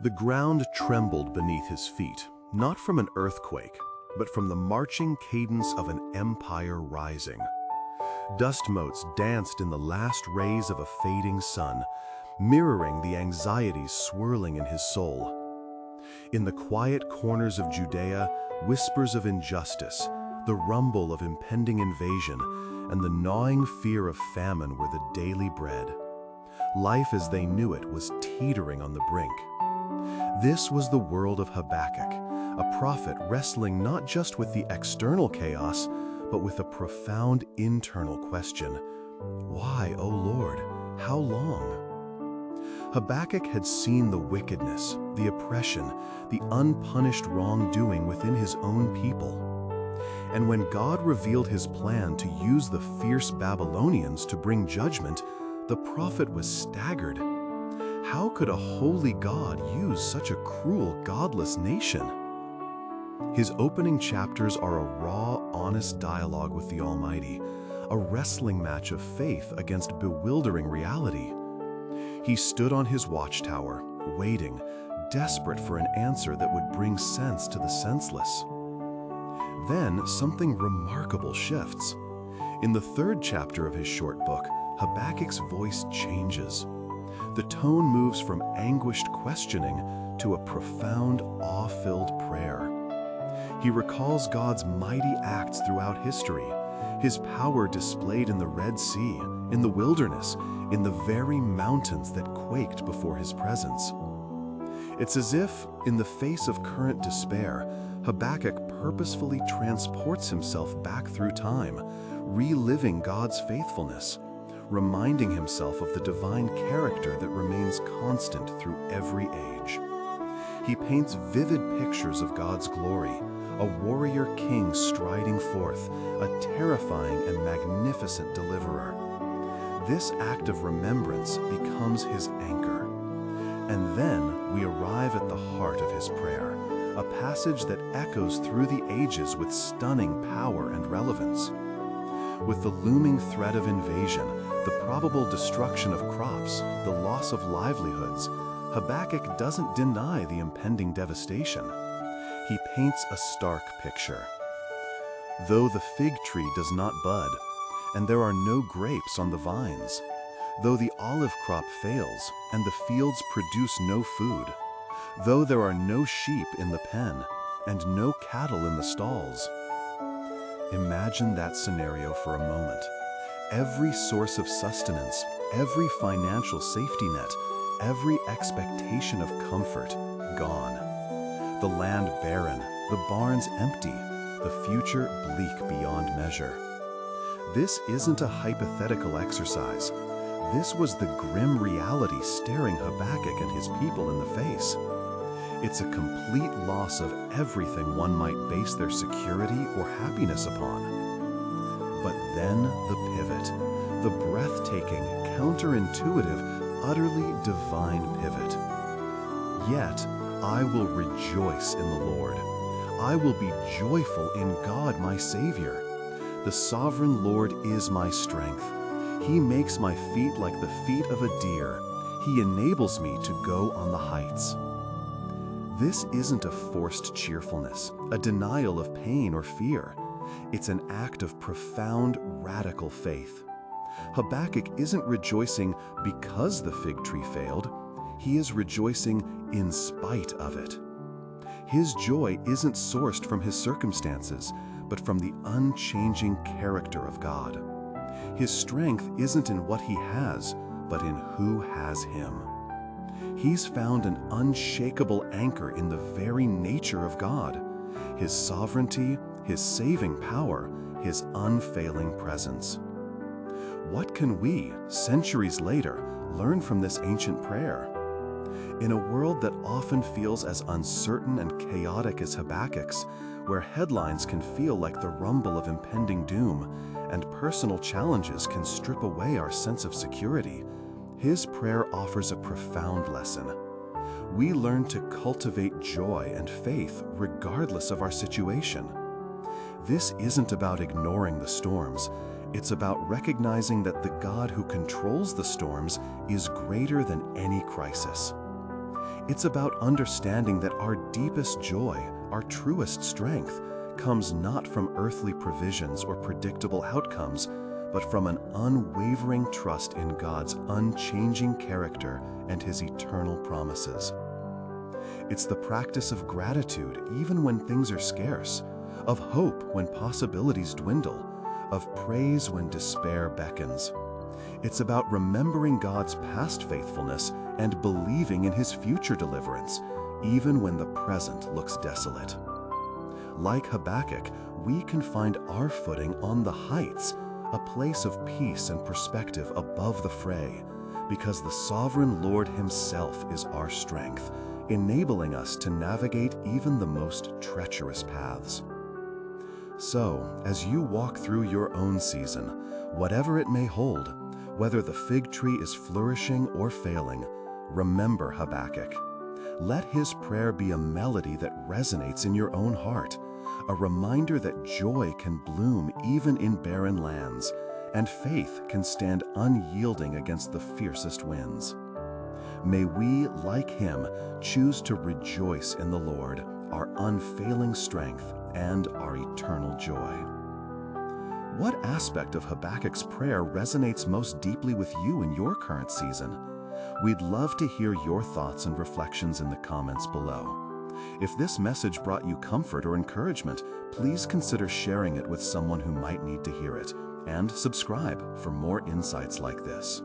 The ground trembled beneath his feet, not from an earthquake, but from the marching cadence of an empire rising. Dust motes danced in the last rays of a fading sun, mirroring the anxieties swirling in his soul. In the quiet corners of Judea, whispers of injustice, the rumble of impending invasion, and the gnawing fear of famine were the daily bread. Life as they knew it was teetering on the brink. This was the world of Habakkuk, a prophet wrestling not just with the external chaos, but with a profound internal question. Why, O Lord, how long? Habakkuk had seen the wickedness, the oppression, the unpunished wrongdoing within his own people. And when God revealed his plan to use the fierce Babylonians to bring judgment, the prophet was staggered. How could a holy God use such a cruel, godless nation? His opening chapters are a raw, honest dialogue with the Almighty, a wrestling match of faith against bewildering reality. He stood on his watchtower, waiting, desperate for an answer that would bring sense to the senseless. Then something remarkable shifts. In the third chapter of his short book, Habakkuk's voice changes. The tone moves from anguished questioning to a profound, awe-filled prayer. He recalls God's mighty acts throughout history, his power displayed in the Red Sea, in the wilderness, in the very mountains that quaked before his presence. It's as if, in the face of current despair, Habakkuk purposefully transports himself back through time, reliving God's faithfulness, reminding himself of the divine character that remains constant through every age. He paints vivid pictures of God's glory, a warrior king striding forth, a terrifying and magnificent deliverer. This act of remembrance becomes his anchor. And then we arrive at the heart of his prayer, a passage that echoes through the ages with stunning power and relevance. With the looming threat of invasion, the probable destruction of crops, the loss of livelihoods, Habakkuk doesn't deny the impending devastation. He paints a stark picture. Though the fig tree does not bud, and there are no grapes on the vines, though the olive crop fails, and the fields produce no food, though there are no sheep in the pen, and no cattle in the stalls. Imagine that scenario for a moment. Every source of sustenance, every financial safety net, every expectation of comfort, gone. The land barren, the barns empty, the future bleak beyond measure. This isn't a hypothetical exercise. This was the grim reality staring Habakkuk and his people in the face. It's a complete loss of everything one might base their security or happiness upon. But then the pivot, the breathtaking, counterintuitive, utterly divine pivot. Yet, I will rejoice in the Lord. I will be joyful in God my Savior. The sovereign Lord is my strength. He makes my feet like the feet of a deer. He enables me to go on the heights. This isn't a forced cheerfulness, a denial of pain or fear. It's an act of profound, radical faith. Habakkuk isn't rejoicing because the fig tree failed. He is rejoicing in spite of it. His joy isn't sourced from his circumstances, but from the unchanging character of God. His strength isn't in what he has, but in who has him. He's found an unshakable anchor in the very nature of God, his sovereignty, his saving power, his unfailing presence. What can we, centuries later, learn from this ancient prayer? In a world that often feels as uncertain and chaotic as Habakkuk's, where headlines can feel like the rumble of impending doom, and personal challenges can strip away our sense of security, his prayer offers a profound lesson. We learn to cultivate joy and faith regardless of our situation. This isn't about ignoring the storms. It's about recognizing that the God who controls the storms is greater than any crisis. It's about understanding that our deepest joy, our truest strength, comes not from earthly provisions or predictable outcomes, but from an unwavering trust in God's unchanging character and His eternal promises. It's the practice of gratitude even when things are scarce, of hope when possibilities dwindle, of praise when despair beckons. It's about remembering God's past faithfulness and believing in His future deliverance, even when the present looks desolate. Like Habakkuk, we can find our footing on the heights, a place of peace and perspective above the fray, because the sovereign Lord Himself is our strength, enabling us to navigate even the most treacherous paths. So, as you walk through your own season, whatever it may hold, whether the fig tree is flourishing or failing, remember Habakkuk. Let his prayer be a melody that resonates in your own heart, a reminder that joy can bloom even in barren lands, and faith can stand unyielding against the fiercest winds. May we, like him, choose to rejoice in the Lord, our unfailing strength and our eternal joy. What aspect of Habakkuk's prayer resonates most deeply with you in your current season? We'd love to hear your thoughts and reflections in the comments below. If this message brought you comfort or encouragement, please consider sharing it with someone who might need to hear it, and subscribe for more insights like this.